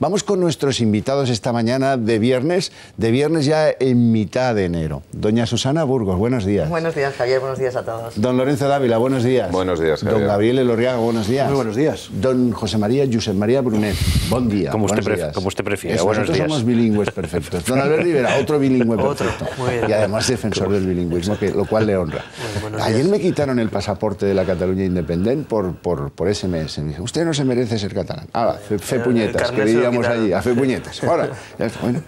Vamos con nuestros invitados esta mañana de viernes ya en mitad de enero. Doña Susana Burgos, buenos días. Buenos días, Javier, buenos días a todos. Don Lorenzo Dávila, buenos días. Buenos días, Javier. Don Gabriel Elorriaga, buenos días. Muy buenos días. Don José María Josep María Brunet, buen día. Como usted prefiera. Eso, buenos nosotros días. somos bilingües perfectos. Don Albert Rivera, otro bilingüe perfecto. Muy bien. Y además defensor del bilingüismo, lo cual le honra. Ayer me quitaron el pasaporte de la Cataluña Independiente por SMS. Me dijo, usted no se merece ser catalán. Ah, fe puñetas, que vivíamos allí, a fe puñetas. Ahora, bueno,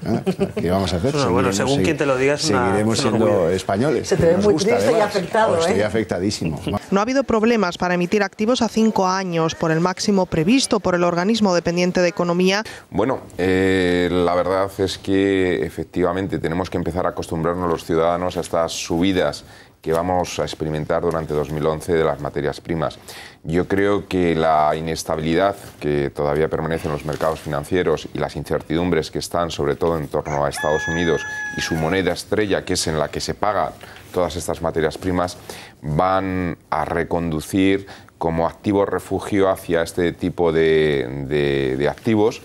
¿qué vamos a hacer? Bueno, según quien te lo diga, seguiremos siendo españoles. Se te ve muy triste y afectado, Estoy afectadísimo. No ha habido problemas para emitir activos a 5 años por el máximo previsto por el organismo dependiente de Economía. Bueno, la verdad es que efectivamente tenemos que empezar a acostumbrarnos los ciudadanos a estas subidas que vamos a experimentar durante 2011 de las materias primas. Yo creo que la inestabilidad que todavía permanece en los mercados financieros y las incertidumbres que están sobre todo en torno a Estados Unidos y su moneda estrella, que es en la que se pagan todas estas materias primas, van a reconducir como activo refugio hacia este tipo de activos.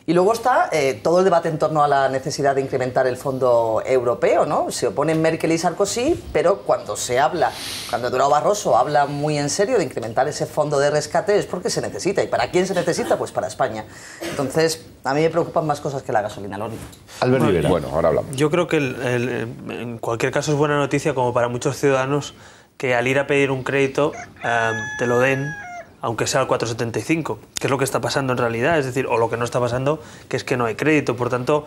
Y luego está todo el debate en torno a la necesidad de incrementar el fondo europeo, ¿no? Se oponen Merkel y Sarkozy, pero cuando Durão Barroso habla muy en serio de incrementar ese fondo de rescate es porque se necesita. ¿Y para quién se necesita? Pues para España. Entonces, a mí me preocupan más cosas que la gasolina, Loni. Albert Rivera. Bueno, ahora hablamos. Yo creo que en cualquier caso es buena noticia, como para muchos ciudadanos, que al ir a pedir un crédito te lo den, aunque sea al 4,75, que es lo que está pasando en realidad, es decir, o lo que no está pasando, que es que no hay crédito. Por tanto,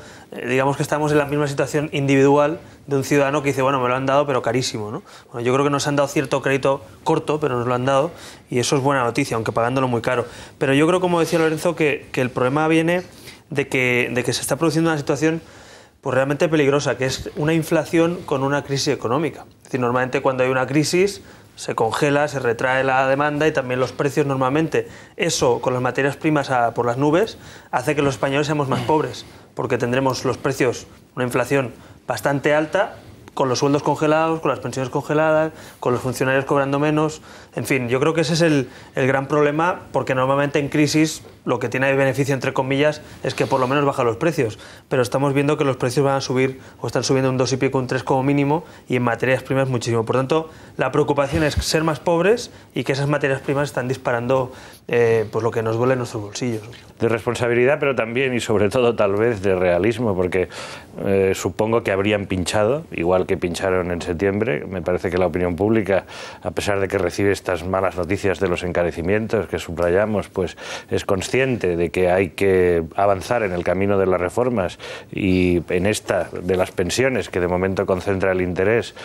digamos que estamos en la misma situación individual de un ciudadano que dice, bueno, me lo han dado, pero carísimo, ¿no? Bueno, yo creo que nos han dado cierto crédito corto, pero nos lo han dado, y eso es buena noticia, aunque pagándolo muy caro. Pero yo creo, como decía Lorenzo, que el problema viene de que se está produciendo una situación pues realmente peligrosa, que es una inflación con una crisis económica. Es decir, normalmente cuando hay una crisis se congela, se retrae la demanda y también los precios normalmente. Eso, con las materias primas por las nubes, hace que los españoles seamos más pobres, porque tendremos los precios, una inflación bastante alta, con los sueldos congelados, con las pensiones congeladas, con los funcionarios cobrando menos. En fin, yo creo que ese es el gran problema, porque normalmente en crisis lo que tiene de beneficio, entre comillas, es que por lo menos bajan los precios. Pero estamos viendo que los precios van a subir, o están subiendo un 2 y pico, un 3 como mínimo, y en materias primas muchísimo. Por tanto, la preocupación es ser más pobres y que esas materias primas están disparando pues lo que nos duele en nuestros bolsillos. De responsabilidad, pero también y sobre todo tal vez de realismo, porque supongo que habrían pinchado, igual que pincharon en septiembre. Me parece que la opinión pública, a pesar de que recibe estas malas noticias de los encarecimientos que subrayamos, pues es consciente de que hay que avanzar en el camino de las reformas y en esta de las pensiones, que de momento concentra el interés.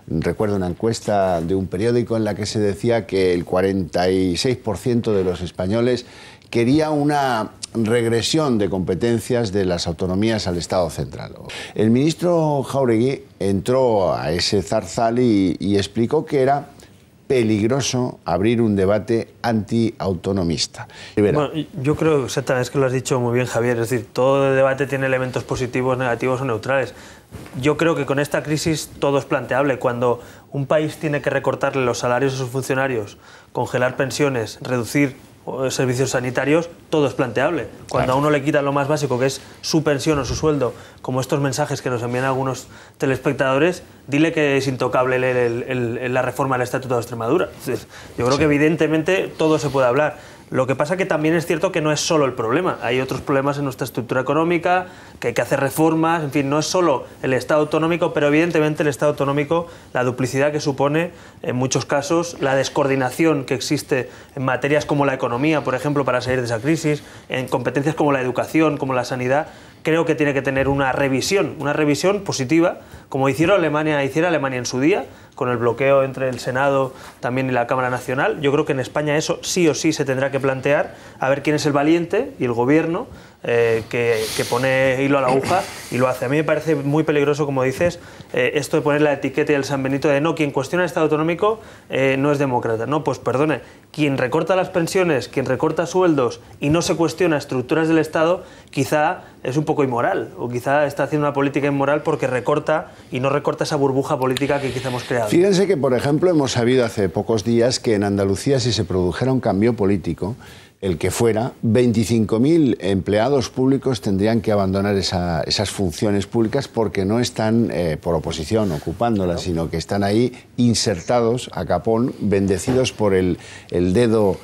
Recuerdo una encuesta de un periódico en la que se decía que el 46% de los españoles quería una regresión de competencias de las autonomías al Estado central. El ministro Jáuregui entró a ese zarzal y explicó que era peligroso abrir un debate antiautonomista. Bueno, yo creo exactamente, es que lo has dicho muy bien, Javier, es decir, todo debate tiene elementos positivos, negativos o neutrales. Yo creo que con esta crisis todo es planteable. Cuando un país tiene que recortarle los salarios a sus funcionarios, congelar pensiones, reducir servicios sanitarios, todo es planteable. Cuando a uno le quitan lo más básico, que es su pensión o su sueldo, como estos mensajes que nos envían algunos telespectadores, dile que es intocable la reforma del Estatuto de Extremadura. Entonces, yo creo que evidentemente todo se puede hablar. Lo que pasa que también es cierto que no es solo el problema. Hay otros problemas en nuestra estructura económica, que hay que hacer reformas, en fin, no es solo el Estado autonómico, pero evidentemente el Estado autonómico, la duplicidad que supone en muchos casos, la descoordinación que existe en materias como la economía, por ejemplo, para salir de esa crisis, en competencias como la educación, como la sanidad, creo que tiene que tener una revisión positiva, como hiciera Alemania en su día, con el bloqueo entre el Senado también y la Cámara Nacional. Yo creo que en España eso sí o sí se tendrá que plantear, a ver quién es el valiente y el gobierno que pone hilo a la aguja y lo hace. A mí me parece muy peligroso, como dices, esto de poner la etiqueta y el San Benito de no, quien cuestiona el Estado autonómico no es demócrata. No, pues perdone, quien recorta las pensiones, quien recorta sueldos y no se cuestiona estructuras del Estado, quizá es un poco inmoral, o quizá está haciendo una política inmoral porque recorta y no recorta esa burbuja política que quizá hemos creado. Fíjense que, por ejemplo, hemos sabido hace pocos días que en Andalucía, si se produjera un cambio político, el que fuera, 25.000 empleados públicos tendrían que abandonar esas funciones públicas porque no están por oposición ocupándolas, sino que están ahí insertados a capón, bendecidos por el dedo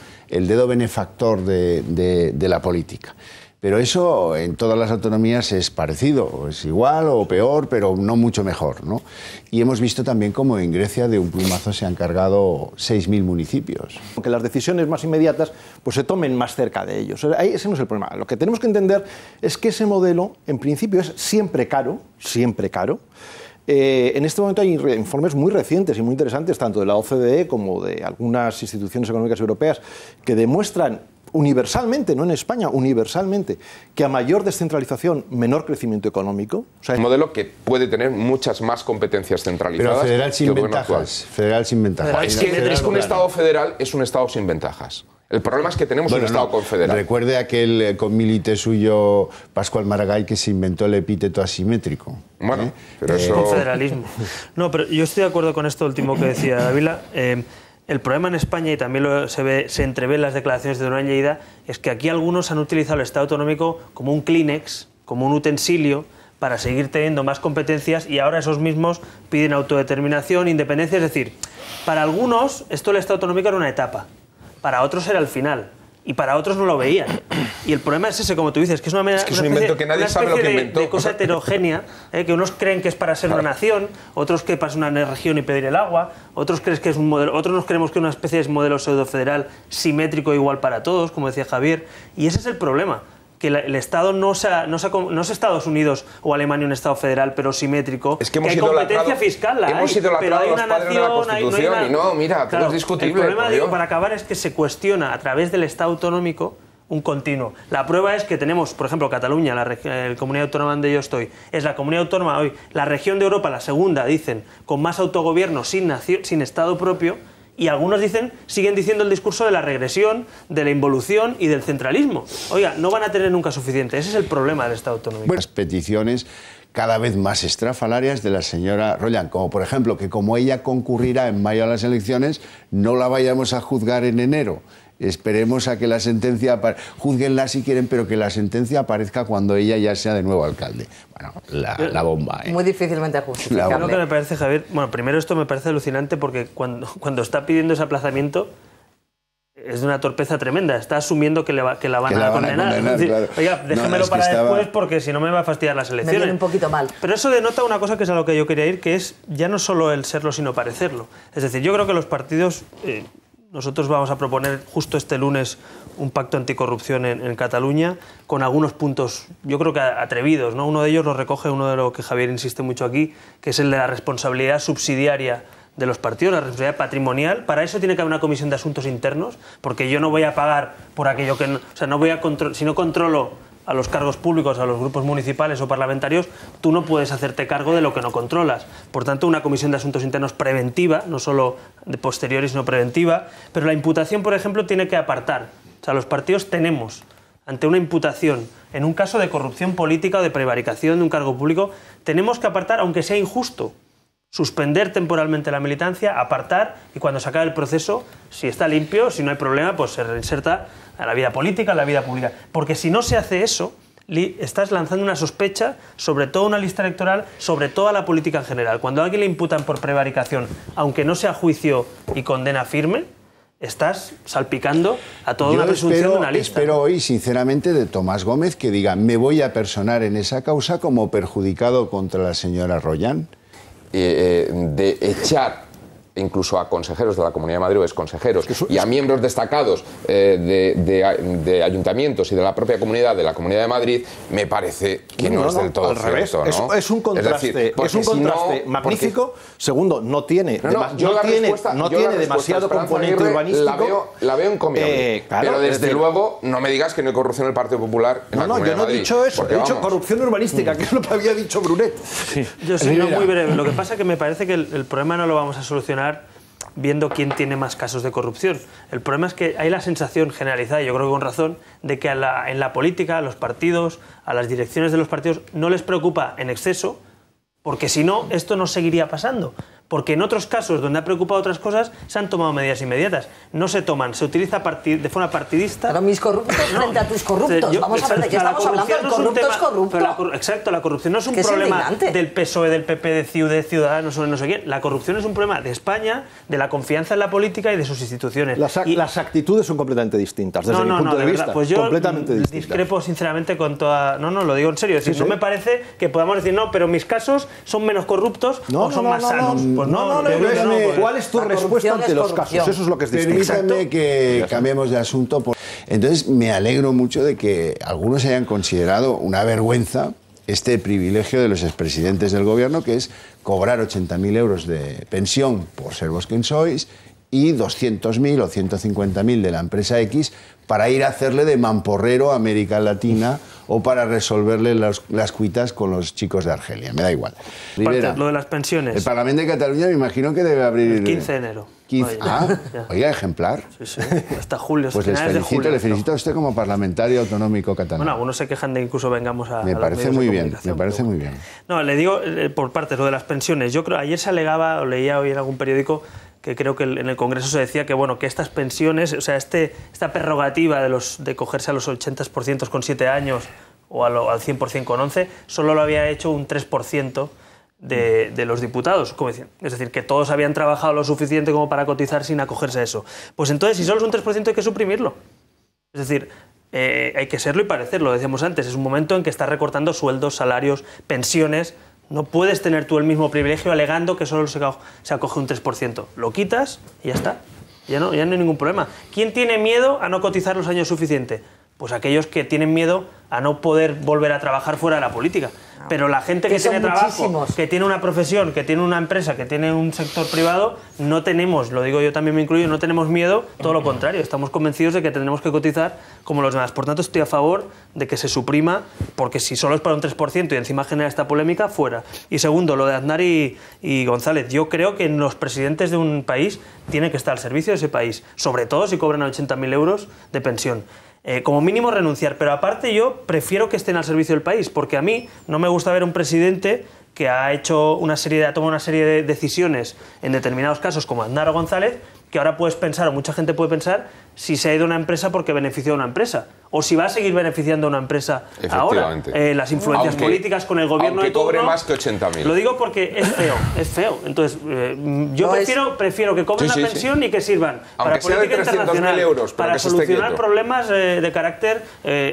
benefactor de la política. Pero eso en todas las autonomías es parecido, es igual o peor, pero no mucho mejor, ¿no? Y hemos visto también cómo en Grecia de un plumazo se han cargado 6.000 municipios. Que las decisiones más inmediatas pues, se tomen más cerca de ellos. Ese no es el problema. Lo que tenemos que entender es que ese modelo, en principio, es siempre caro, siempre caro. En este momento hay informes muy recientes y muy interesantes, tanto de la OCDE como de algunas instituciones económicas europeas, que demuestran universalmente, no en España, universalmente, que a mayor descentralización, menor crecimiento económico. O sea, un modelo que puede tener muchas más competencias centralizadas. Pero federal sin ventajas. Federal sin ventajas. Es que un Estado federal es un Estado sin ventajas. El problema es que tenemos un Estado confederal. Recuerde aquel comilite suyo, Pascual Maragall, que se inventó el epíteto asimétrico. Bueno, pero eso... Confederalismo. No, pero yo estoy de acuerdo con esto último que decía Dávila. El problema en España, y también se entrevé en las declaraciones de Durán Lleida, es que aquí algunos han utilizado el Estado autonómico como un Kleenex, como un utensilio, para seguir teniendo más competencias, y ahora esos mismos piden autodeterminación, independencia. Es decir, para algunos esto del Estado autonómico era una etapa, para otros era el final, y para otros no lo veían. Y el problema es ese, como tú dices, que es una invento que nadie sabe lo que inventó. De cosa heterogénea, que unos creen que es para ser una nación, otros que para ser una región y pedir el agua, otros creen que es un modelo, otros nos creemos que es una especie de modelo pseudo-federal simétrico igual para todos, como decía Javier, y ese es el problema. Que el Estado no es Estados Unidos o Alemania un Estado federal, pero simétrico. Es que hemos hay competencia fiscal, pero hay una nación, y no, mira, todo es discutible. El problema, digo, para acabar, es que se cuestiona a través del Estado autonómico un continuo. La prueba es que tenemos, por ejemplo, Cataluña, la comunidad autónoma donde yo estoy, es la comunidad autónoma hoy, la región de Europa, la segunda, dicen, con más autogobierno, sin Estado propio. Y algunos siguen diciendo el discurso de la regresión, de la involución y del centralismo. Oiga, no van a tener nunca suficiente. Ese es el problema del Estado autonómico. Las peticiones cada vez más estrafalarias de la señora Roldán, como por ejemplo que como ella concurrirá en mayo a las elecciones, no la vayamos a juzgar en enero. Esperemos a que la sentencia, júzguenla si quieren, pero que la sentencia aparezca cuando ella ya sea de nuevo alcalde. Bueno, la bomba. Muy difícilmente justificable. Lo que me parece, Javier, bueno, primero esto me parece alucinante porque cuando está pidiendo ese aplazamiento es de una torpeza tremenda. Está asumiendo que la van a condenar. Es decir, claro. Oiga, déjamelo para después porque si no me va a fastidiar las elecciones. Me viene un poquito mal. Pero eso denota una cosa que es a lo que yo quería ir, que es ya no solo el serlo, sino parecerlo. Es decir, yo creo que los partidos... nosotros vamos a proponer justo este lunes un pacto anticorrupción en Cataluña con algunos puntos, yo creo que atrevidos, ¿no? Uno de ellos lo recoge uno de lo que Javier insiste mucho aquí, que es el de la responsabilidad subsidiaria de los partidos, la responsabilidad patrimonial. Para eso tiene que haber una comisión de asuntos internos, porque yo no voy a pagar por aquello que... O sea, no voy a si no controlo a los cargos públicos, a los grupos municipales o parlamentarios, tú no puedes hacerte cargo de lo que no controlas. Por tanto, una comisión de asuntos internos preventiva, no solo de posteriori, sino preventiva, pero la imputación, por ejemplo, tiene que apartar. O sea, los partidos tenemos, ante una imputación, en un caso de corrupción política o de prevaricación de un cargo público, tenemos que apartar, aunque sea injusto, suspender temporalmente la militancia, apartar, y cuando se acabe el proceso, si está limpio, si no hay problema, pues se reinserta a la vida política, a la vida pública. Porque si no se hace eso, estás lanzando una sospecha sobre toda una lista electoral, sobre toda la política en general. Cuando a alguien le imputan por prevaricación, aunque no sea juicio y condena firme, estás salpicando a toda una presunción de una lista. Espero hoy, sinceramente, de Tomás Gómez que diga, me voy a personar en esa causa como perjudicado contra la señora Roldán. De echar incluso a consejeros de la Comunidad de Madrid o exconsejeros y a miembros destacados de ayuntamientos y de la propia comunidad de la Comunidad de Madrid, me parece que no es del todo cierto, ¿no? Es un contraste, magnífico. Segundo, no tiene demasiado componente urbanístico. La veo encomiable. Pero desde luego no me digas que no hay corrupción en el Partido Popular en la Comunidad de Madrid. Yo no he dicho eso, he dicho corrupción urbanística, que es lo que había dicho Brunet. Sí. Yo soy muy breve. Lo que pasa es que me parece que el problema no lo vamos a solucionar viendo quién tiene más casos de corrupción. El problema es que hay la sensación generalizada, y yo creo que con razón, de que en la política, a los partidos, a las direcciones de los partidos, no les preocupa en exceso, porque si no, esto no seguiría pasando. porque en otros casos donde ha preocupado otras cosas se han tomado medidas inmediatas. No se toman, se utiliza de forma partidista. Pero mis corruptos frente a tus corruptos. Vamos a ver, ¿de qué estamos hablando? El corrupto es corrupto. Exacto, la corrupción no es un problema del PSOE, del PP, de Ciudadanos o de no sé quién. La corrupción es un problema de España, de la confianza en la política y de sus instituciones. Las actitudes son completamente distintas, desde mi punto de vista. Pues yo completamente distintas. Discrepo sinceramente con toda... No, lo digo en serio. Es decir, no me parece que podamos decir, no, pero mis casos son menos corruptos o son más sanos. Pues no. ¿Cuál es tu respuesta ante los casos? Eso es lo que es distinto. Permítame que cambiemos de asunto. Entonces, me alegro mucho de que algunos hayan considerado una vergüenza este privilegio de los expresidentes del gobierno, que es cobrar 80.000 euros de pensión por ser vos quien sois y 200.000 o 150.000 de la empresa X para ir a hacerle de mamporrero a América Latina o para resolverle las cuitas con los chicos de Argelia. Me da igual. Rivera, lo de las pensiones. El Parlamento de Cataluña me imagino que debe abrir... El 15 de enero. 15. Oiga, ejemplar. Sí, hasta julio. Pues le felicito a usted como parlamentario autonómico catalán. Bueno, algunos se quejan de incluso vengamos a... Me parece muy bien, me parece muy bien. No, le digo por partes lo de las pensiones. Yo creo, ayer se alegaba, o leía hoy en algún periódico, que creo que en el Congreso se decía que, bueno, que estas pensiones, o sea, esta prerrogativa de cogerse a los 80% con 7 años o al 100% con 11, solo lo había hecho un 3% de los diputados. Es decir, que todos habían trabajado lo suficiente como para cotizar sin acogerse a eso. Pues entonces, si solo es un 3%, hay que suprimirlo. Es decir, hay que serlo y parecerlo, decíamos antes. Es un momento en que estás recortando sueldos, salarios, pensiones. No puedes tener tú el mismo privilegio alegando que solo se acoge un 3%. Lo quitas y ya está. Ya no hay ningún problema. ¿Quién tiene miedo a no cotizar los años suficientes? Pues aquellos que tienen miedo a no poder volver a trabajar fuera de la política. Pero la gente que tiene trabajo, que tiene una profesión, que tiene una empresa, que tiene un sector privado, no tenemos, lo digo yo también me incluyo, no tenemos miedo, todo lo contrario, estamos convencidos de que tendremos que cotizar como los demás. Por tanto, estoy a favor de que se suprima, porque si solo es para un 3% y encima genera esta polémica, fuera. Y segundo, lo de Aznar y González. Yo creo que los presidentes de un país tienen que estar al servicio de ese país, sobre todo si cobran 80.000 euros de pensión. Como mínimo renunciar, pero aparte yo prefiero que estén al servicio del país, porque a mí no me gusta ver un presidente que ha tomado una serie de decisiones en determinados casos, como Aznar o González, que ahora puedes pensar, o mucha gente puede pensar, si se ha ido a una empresa porque benefició a una empresa, o si va a seguir beneficiando a una empresa ahora. Las influencias políticas con el gobierno de turno... Aunque cobre más que 80.000. Lo digo porque es feo. Entonces, yo prefiero que cobren la pensión y que sirvan aunque para política internacional, euros, para solucionar problemas de carácter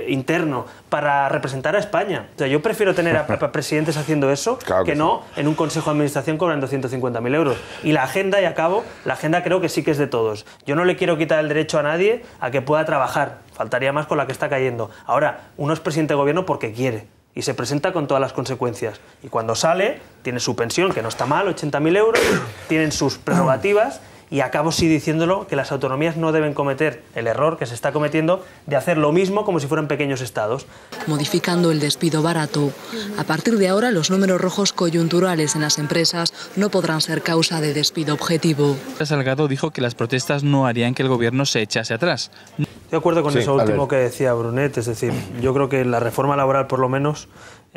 interno, para representar a España. O sea, yo prefiero tener a presidentes haciendo eso que no en un consejo de administración cobrando 150.000 euros. Y la agenda, y acabo, la agenda creo que sí que es de todos. Yo no le quiero quitar el derecho a nadie a que pueda trabajar. Faltaría más con la que está cayendo. Ahora, uno es presidente de gobierno porque quiere y se presenta con todas las consecuencias. Y cuando sale, tiene su pensión, que no está mal, 80.000 euros, tienen sus prerrogativas. Y acabo sí diciéndolo, que las autonomías no deben cometer el error que se está cometiendo de hacer lo mismo como si fueran pequeños estados. Modificando el despido barato. A partir de ahora, los números rojos coyunturales en las empresas no podrán ser causa de despido objetivo. Salgado dijo que las protestas no harían que el gobierno se echase atrás. Estoy de acuerdo con eso último que decía Brunet, es decir, yo creo que la reforma laboral por lo menos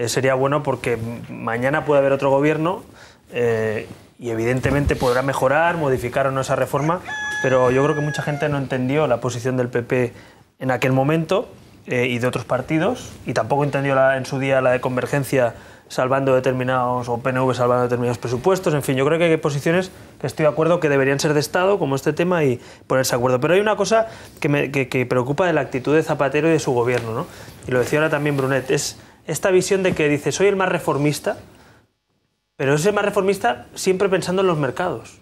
sería bueno porque mañana puede haber otro gobierno y evidentemente podrá mejorar, modificar o no esa reforma, pero yo creo que mucha gente no entendió la posición del PP en aquel momento y de otros partidos, y tampoco entendió en su día la de Convergencia salvando determinados, o PNV salvando determinados presupuestos. En fin, yo creo que hay posiciones que estoy de acuerdo que deberían ser de Estado, como este tema, y ponerse de acuerdo. Pero hay una cosa que preocupa de la actitud de Zapatero y de su gobierno, ¿no? Y lo decía ahora también Brunet, es esta visión de que dice, soy el más reformista, pero es el más reformista siempre pensando en los mercados,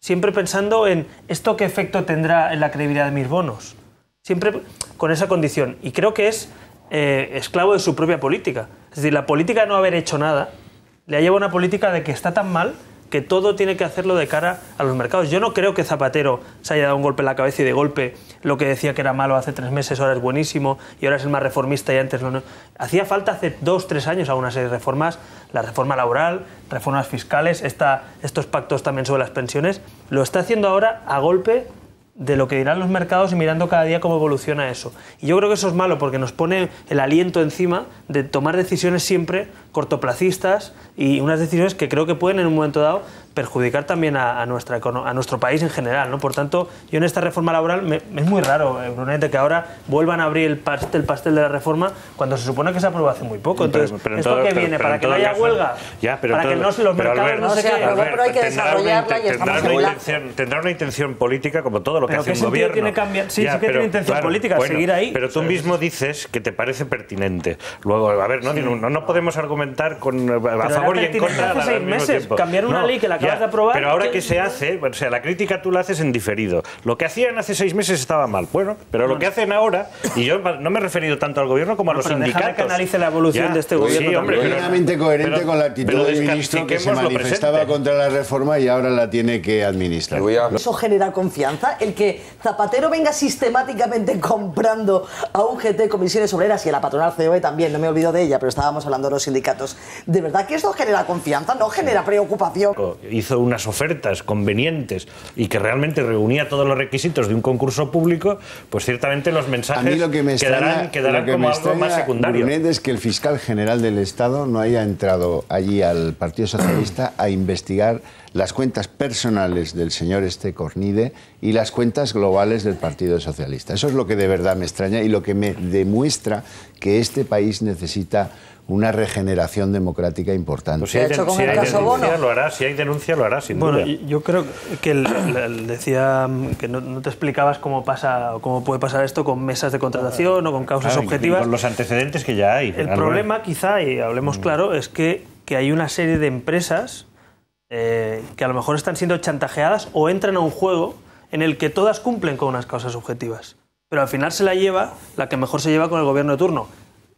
siempre pensando en esto qué efecto tendrá en la credibilidad de mis bonos, siempre con esa condición. Y creo que es esclavo de su propia política. Es decir, la política de no haber hecho nada le ha llevado a una política de que está tan mal que todo tiene que hacerlo de cara a los mercados. Yo no creo que Zapatero se haya dado un golpe en la cabeza y de golpe lo que decía que era malo hace 3 meses ahora es buenísimo y ahora es el más reformista y antes no. Hacía falta hace 2 o 3 años alguna serie de reformas, la reforma laboral, reformas fiscales, estos pactos también sobre las pensiones. Lo está haciendo ahora a golpe de lo que dirán los mercados y mirando cada día cómo evoluciona eso. Y yo creo que eso es malo porque nos pone el aliento encima de tomar decisiones siempre cortoplacistas y unas decisiones que creo que pueden en un momento dado perjudicar también a nuestro país en general, ¿no? Por tanto, yo en esta reforma laboral es muy raro, Brunete, que ahora vuelvan a abrir el pastel de la reforma cuando se supone que se aprobó hace muy poco. Entonces, ¿esto qué viene? ¿Para que no haya huelga? ¿Para que los mercados no se queden? Pero hay que desarrollarla y estamos tendrá una intención política como todo lo que hace un gobierno. Tiene cambiar? Sí que tiene intención política, seguir ahí. Pero tú mismo dices que te parece pertinente. Luego, a ver, no podemos argumentar a favor y en contra hace 6 meses. Cambiar una ley que la acabas de aprobar. Pero ahora que se hace, o sea, la crítica tú la haces en diferido. Lo que hacían hace 6 meses estaba mal. Bueno, pero lo que hacen ahora, y yo no me he referido tanto al gobierno como a los sindicatos. Déjame que analice la evolución de este gobierno. Sí, hombre, plenamente coherente con la actitud del ministro que se manifestaba contra la reforma y ahora la tiene que administrar. ¿Eso genera confianza? El que Zapatero venga sistemáticamente comprando a UGT, Comisiones Obreras y a la patronal COE también, no me olvido de ella, pero estábamos hablando de los sindicatos. ¿De verdad que esto genera confianza? ¿No genera preocupación? Hizo unas ofertas convenientes y que realmente reunía todos los requisitos de un concurso público, pues ciertamente los mensajes quedarán como algo más secundario. Brunet, es que el fiscal general del Estado no haya entrado allí al Partido Socialista a investigar las cuentas personales del señor Cornide y las cuentas globales del Partido Socialista. Eso es lo que de verdad me extraña y lo que me demuestra que este país necesita una regeneración democrática importante. Pues si hay denuncia, lo hará. Si hay denuncia, lo hará, sin duda. Bueno, yo creo que decía que no te explicabas cómo puede pasar esto con mesas de contratación o con causas objetivas. Con los antecedentes que ya hay. El problema, quizá, y hablemos claro, es que hay una serie de empresas que a lo mejor están siendo chantajeadas o entran a un juego en el que todas cumplen con unas causas objetivas. Pero al final se la lleva la que mejor se lleva con el gobierno de turno.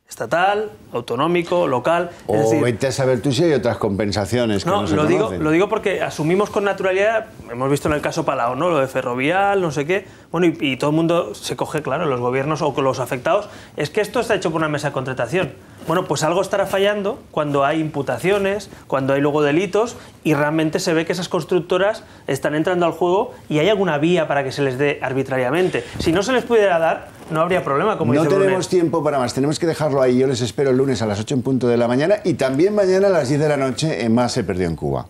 Estatal, autonómico, local. O vete a saber tú si hay otras compensaciones que no se conocen. Lo digo porque asumimos con naturalidad, hemos visto en el caso Palau, ¿no? Lo de Ferrovial, no sé qué. Bueno, y todo el mundo se coge, claro, los gobiernos o con los afectados, es que esto está hecho por una mesa de contratación. Bueno, pues algo estará fallando cuando hay imputaciones, cuando hay luego delitos y realmente se ve que esas constructoras están entrando al juego y hay alguna vía para que se les dé arbitrariamente. Si no se les pudiera dar, no habría problema, como dice No tenemos Brunet. tiempo para más, tenemos que dejarlo ahí. Yo les espero el lunes a las 8 en punto de la mañana y también mañana a las 10 de la noche en Más se perdió en Cuba.